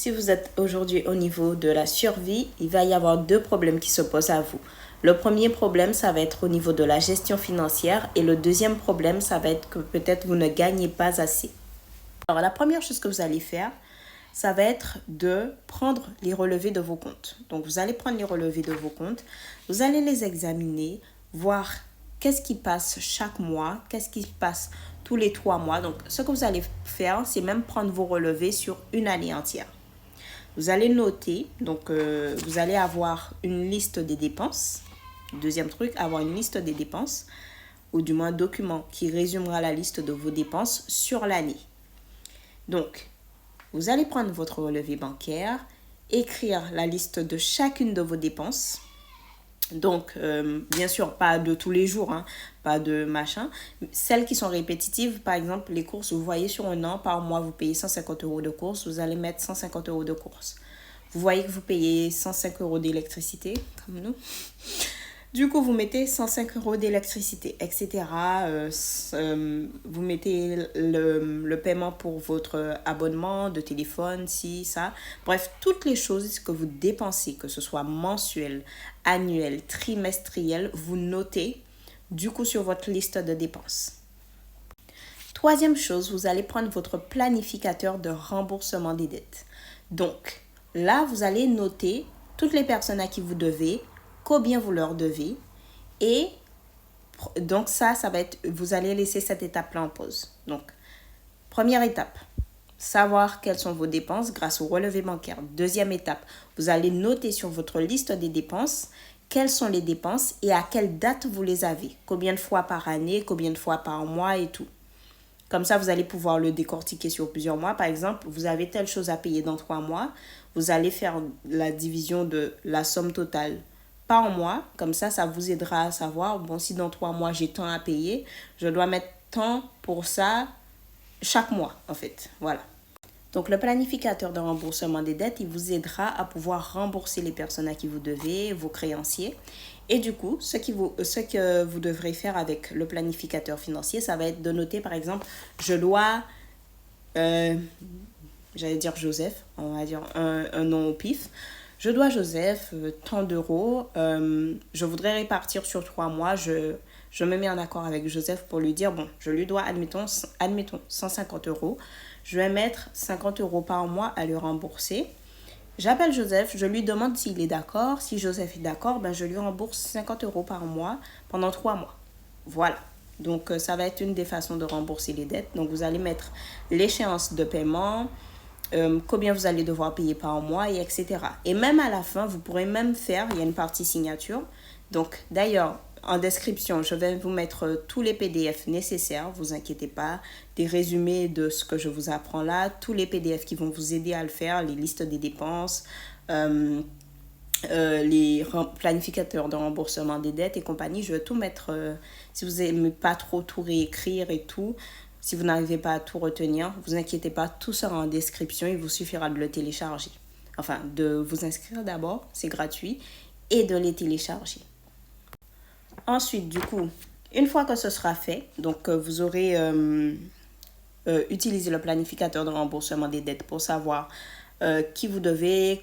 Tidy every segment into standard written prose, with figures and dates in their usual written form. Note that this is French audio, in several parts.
Si vous êtes aujourd'hui au niveau de la survie, il va y avoir deux problèmes qui se posent à vous. Le premier problème, ça va être au niveau de la gestion financière et le deuxième problème, ça va être que peut-être vous ne gagnez pas assez. Alors, la première chose que vous allez faire, ça va être de prendre les relevés de vos comptes. Donc, vous allez prendre les relevés de vos comptes, vous allez les examiner, voir qu'est-ce qui passe chaque mois, qu'est-ce qui passe tous les 3 mois. Donc, ce que vous allez faire, c'est même prendre vos relevés sur une année entière. Vous allez noter, donc vous allez avoir une liste des dépenses. Deuxième truc, avoir une liste des dépenses, ou du moins un document qui résumera la liste de vos dépenses sur l'année. Donc, vous allez prendre votre relevé bancaire, écrire la liste de chacune de vos dépenses. Donc, bien sûr, pas de tous les jours, pas de machin. Celles qui sont répétitives, par exemple, les courses, vous voyez sur un an, par mois, vous payez 150 € de courses, vous allez mettre 150 € de courses. Vous voyez que vous payez 105 € d'électricité, comme nous. Du coup, vous mettez 105 € d'électricité, etc. Vous mettez le paiement pour votre abonnement de téléphone, ci, ça. Bref, toutes les choses que vous dépensez, que ce soit mensuel, annuel, trimestriel, vous notez du coup sur votre liste de dépenses. Troisième chose, vous allez prendre votre planificateur de remboursement des dettes. Donc, là, vous allez noter toutes les personnes à qui vous devez, combien vous leur devez. Et donc ça va être, vous allez laisser cette étape-là en pause. Donc, première étape, savoir quelles sont vos dépenses grâce au relevé bancaire. Deuxième étape, vous allez noter sur votre liste des dépenses quelles sont les dépenses et à quelle date vous les avez. Combien de fois par année, combien de fois par mois et tout. Comme ça, vous allez pouvoir le décortiquer sur plusieurs mois. Par exemple, vous avez telle chose à payer dans 3 mois. Vous allez faire la division de la somme totale par mois. Comme ça vous aidera à savoir, bon, si dans 3 mois, j'ai tant à payer, je dois mettre tant pour ça chaque mois, en fait. Voilà. Donc, le planificateur de remboursement des dettes, il vous aidera à pouvoir rembourser les personnes à qui vous devez, vos créanciers. Et du coup, ce que vous devrez faire avec le planificateur financier, ça va être de noter, par exemple, je dois, j'allais dire Joseph, on va dire un nom au pif. Je dois Joseph tant d'euros, je voudrais répartir sur 3 mois, je me mets en accord avec Joseph pour lui dire, bon, je lui dois, admettons 150 €. Je vais mettre 50 € par mois à lui rembourser. J'appelle Joseph, je lui demande s'il est d'accord. Si Joseph est d'accord, je lui rembourse 50 € par mois pendant 3 mois. Voilà. Donc, ça va être une des façons de rembourser les dettes. Donc, vous allez mettre l'échéance de paiement, combien vous allez devoir payer par mois, et etc. Et même à la fin, vous pourrez même faire, il y a une partie signature. Donc, d'ailleurs, en description, je vais vous mettre tous les PDF nécessaires, vous inquiétez pas, des résumés de ce que je vous apprends là, tous les PDF qui vont vous aider à le faire, les listes des dépenses, les planificateurs de remboursement des dettes et compagnie. Je vais tout mettre, si vous n'aimez pas trop tout réécrire et tout, si vous n'arrivez pas à tout retenir, vous inquiétez pas, tout sera en description, il vous suffira de le télécharger. Enfin, de vous inscrire d'abord, c'est gratuit, et de les télécharger. Ensuite, du coup, une fois que ce sera fait, donc vous aurez utilisé le planificateur de remboursement des dettes pour savoir qui vous devez,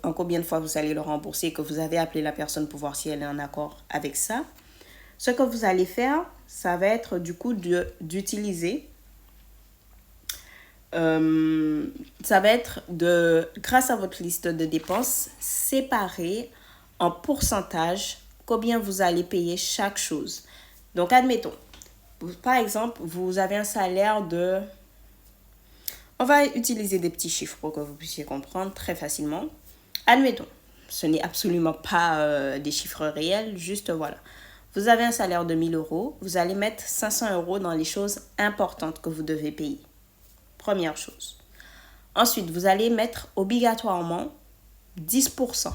en combien de fois vous allez le rembourser, que vous avez appelé la personne pour voir si elle est en accord avec ça. Ce que vous allez faire, ça va être du coup d'utiliser, ça va être grâce à votre liste de dépenses, séparer en pourcentage combien vous allez payer chaque chose. Donc, admettons, par exemple, vous avez un salaire de... On va utiliser des petits chiffres pour que vous puissiez comprendre très facilement. Admettons, ce n'est absolument pas des chiffres réels, juste voilà. Vous avez un salaire de 1 000 €, vous allez mettre 500 € dans les choses importantes que vous devez payer. Première chose. Ensuite, vous allez mettre obligatoirement 10%.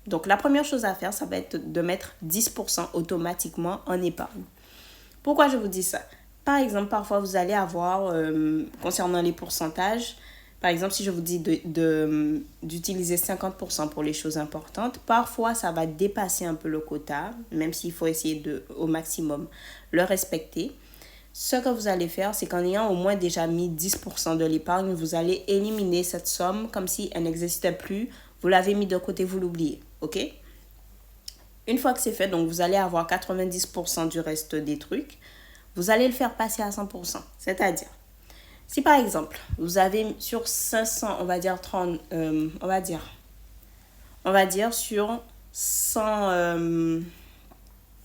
Donc, la première chose à faire, ça va être de mettre 10% automatiquement en épargne. Pourquoi je vous dis ça? Par exemple, parfois, vous allez avoir, concernant les pourcentages, par exemple, si je vous dis d'utiliser 50% pour les choses importantes, parfois, ça va dépasser un peu le quota, même s'il faut essayer au maximum le respecter. Ce que vous allez faire, c'est qu'en ayant au moins déjà mis 10% de l'épargne, vous allez éliminer cette somme comme si elle n'existait plus. Vous l'avez mis de côté, vous l'oubliez. OK? Une fois que c'est fait, donc vous allez avoir 90% du reste des trucs. Vous allez le faire passer à 100%. C'est-à-dire, si par exemple, vous avez sur 500, on va dire 30, on va dire sur 100,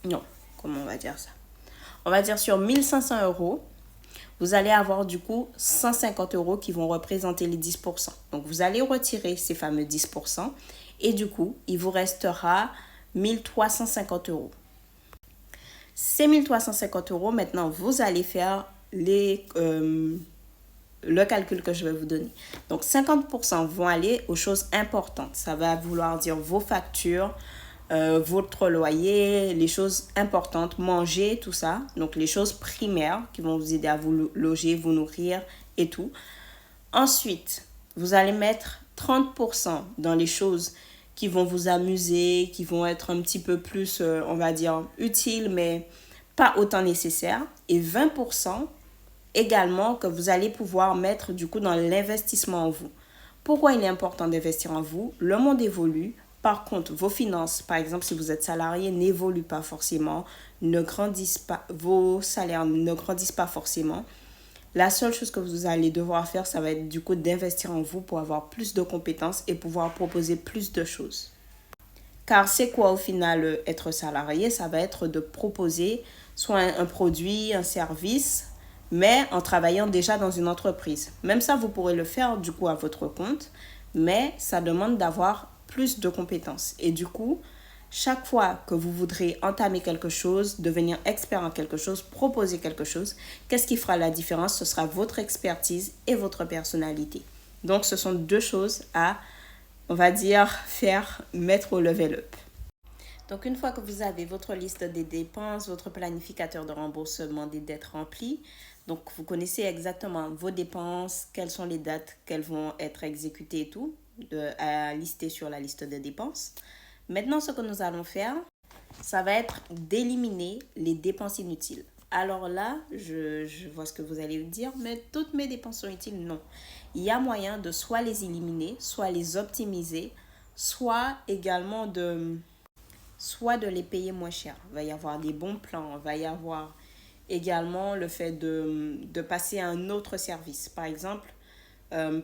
non, comment on va dire ça? On va dire sur 1500 euros, vous allez avoir du coup 150 euros qui vont représenter les 10%. Donc vous allez retirer ces fameux 10% et du coup, il vous restera 1350 euros. Ces 1350 euros, maintenant, vous allez faire le calcul que je vais vous donner. Donc 50% vont aller aux choses importantes. Ça va vouloir dire vos factures, votre loyer, les choses importantes, manger, tout ça. Donc les choses primaires qui vont vous aider à vous loger, vous nourrir et tout. Ensuite, vous allez mettre 30% dans les choses qui vont vous amuser, qui vont être un petit peu plus, on va dire, utiles, mais pas autant nécessaires. Et 20% également que vous allez pouvoir mettre du coup dans l'investissement en vous. Pourquoi il est important d'investir en vous? Le monde évolue. Par contre, vos finances, par exemple, si vous êtes salarié, n'évoluent pas forcément, ne grandissent pas, vos salaires ne grandissent pas forcément. La seule chose que vous allez devoir faire, ça va être du coup d'investir en vous pour avoir plus de compétences et pouvoir proposer plus de choses. Car c'est quoi au final être salarié? Ça va être de proposer soit un produit, un service, mais en travaillant déjà dans une entreprise. Même ça, vous pourrez le faire du coup à votre compte, mais ça demande d'avoir plus de compétences. Et du coup, chaque fois que vous voudrez entamer quelque chose, devenir expert en quelque chose, proposer quelque chose, qu'est-ce qui fera la différence? Ce sera votre expertise et votre personnalité. Donc, ce sont deux choses à, on va dire, mettre au level up. Donc, une fois que vous avez votre liste des dépenses, votre planificateur de remboursement des dettes rempli, donc vous connaissez exactement vos dépenses, quelles sont les dates qu'elles vont être exécutées et tout, à lister sur la liste de dépenses. Maintenant, ce que nous allons faire, ça va être d'éliminer les dépenses inutiles. Alors là, je vois ce que vous allez me dire, mais toutes mes dépenses sont utiles? Non. Il y a moyen de soit les éliminer, soit les optimiser, soit également de les payer moins cher. Il va y avoir des bons plans, il va y avoir également le fait de passer à un autre service. Par exemple,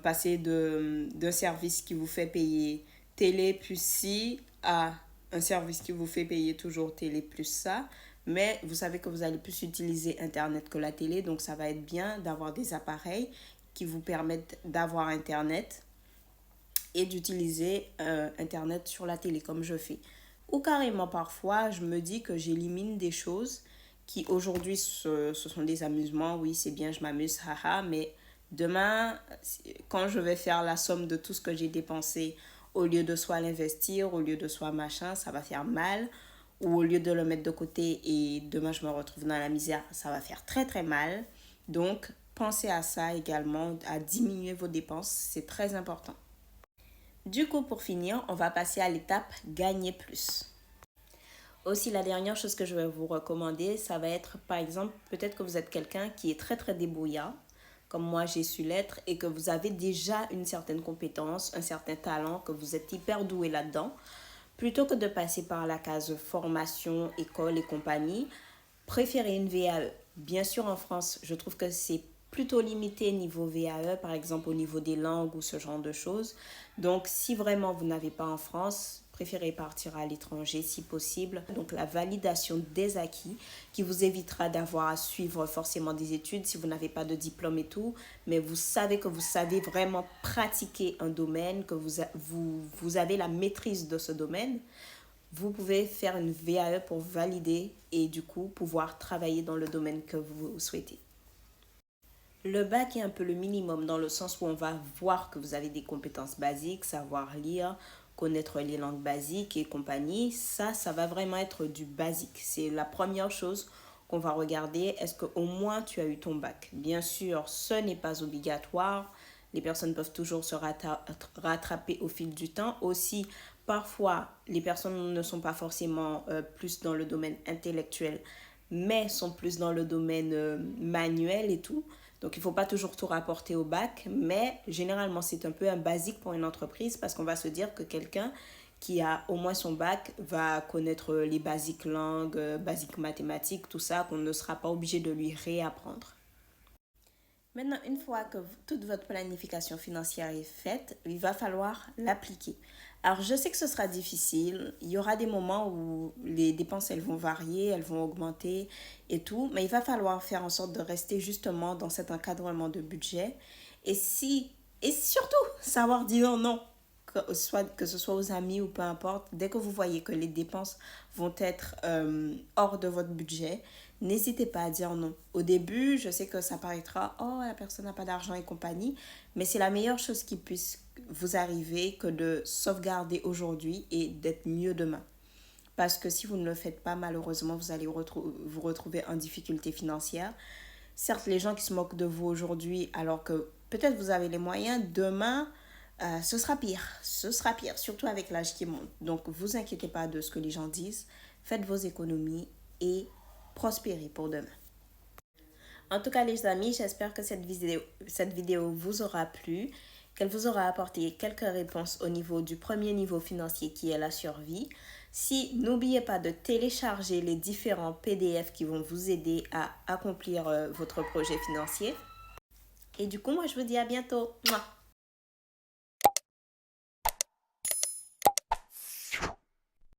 passer d'un service qui vous fait payer télé plus ci à un service qui vous fait payer toujours télé plus ça. Mais vous savez que vous allez plus utiliser Internet que la télé. Donc, ça va être bien d'avoir des appareils qui vous permettent d'avoir Internet et d'utiliser Internet sur la télé comme je fais. Ou carrément parfois, je me dis que j'élimine des choses qui aujourd'hui ce sont des amusements. Oui, c'est bien, je m'amuse, haha, mais demain, quand je vais faire la somme de tout ce que j'ai dépensé, au lieu de soit l'investir, au lieu de soit machin, ça va faire mal. Ou au lieu de le mettre de côté et demain je me retrouve dans la misère, ça va faire très très mal. Donc, pensez à ça également, à diminuer vos dépenses, c'est très important. Du coup, pour finir, on va passer à l'étape gagner plus. Aussi, la dernière chose que je vais vous recommander, ça va être, par exemple, peut-être que vous êtes quelqu'un qui est très très débrouillard, comme moi j'ai su l'être, et que vous avez déjà une certaine compétence, un certain talent, que vous êtes hyper doué là-dedans. Plutôt que de passer par la case formation, école et compagnie, préférez une VAE. Bien sûr, en France, je trouve que c'est plutôt limité niveau VAE, par exemple au niveau des langues ou ce genre de choses. Donc, si vraiment vous n'avez pas en France, préférez partir à l'étranger si possible. Donc, la validation des acquis qui vous évitera d'avoir à suivre forcément des études si vous n'avez pas de diplôme et tout. Mais vous savez que vous savez vraiment pratiquer un domaine, que vous avez la maîtrise de ce domaine. Vous pouvez faire une VAE pour valider et du coup pouvoir travailler dans le domaine que vous souhaitez. Le bac est un peu le minimum dans le sens où on va voir que vous avez des compétences basiques, savoir lire, connaître les langues basiques et compagnie. Ça va vraiment être du basique. C'est la première chose qu'on va regarder. Est-ce qu'au moins tu as eu ton bac? Bien sûr, ce n'est pas obligatoire. Les personnes peuvent toujours se rattraper au fil du temps. Aussi, parfois, les personnes ne sont pas forcément plus dans le domaine intellectuel, mais sont plus dans le domaine manuel et tout. Donc, il ne faut pas toujours tout rapporter au bac, mais généralement, c'est un peu un basique pour une entreprise parce qu'on va se dire que quelqu'un qui a au moins son bac va connaître les basiques langues, basiques mathématiques, tout ça, qu'on ne sera pas obligé de lui réapprendre. Maintenant, une fois que toute votre planification financière est faite, il va falloir l'appliquer. Alors, je sais que ce sera difficile. Il y aura des moments où les dépenses, elles vont varier, elles vont augmenter et tout. Mais il va falloir faire en sorte de rester justement dans cet encadrement de budget. Et surtout, savoir dire non. Que ce soit aux amis ou peu importe, dès que vous voyez que les dépenses vont être hors de votre budget, n'hésitez pas à dire non. Au début, je sais que ça paraîtra, oh, la personne n'a pas d'argent et compagnie, mais c'est la meilleure chose qui puisse vous arriver que de sauvegarder aujourd'hui et d'être mieux demain. Parce que si vous ne le faites pas, malheureusement, vous allez vous retrouver en difficulté financière. Certes, les gens qui se moquent de vous aujourd'hui, alors que peut-être vous avez les moyens, demain, ce sera pire. Ce sera pire, surtout avec l'âge qui monte. Donc, vous inquiétez pas de ce que les gens disent. Faites vos économies et prospérez pour demain. En tout cas, les amis, j'espère que cette vidéo vous aura plu, qu'elle vous aura apporté quelques réponses au niveau du premier niveau financier qui est la survie. Si, n'oubliez pas de télécharger les différents PDF qui vont vous aider à accomplir votre projet financier. Et du coup, moi, je vous dis à bientôt. Mouah.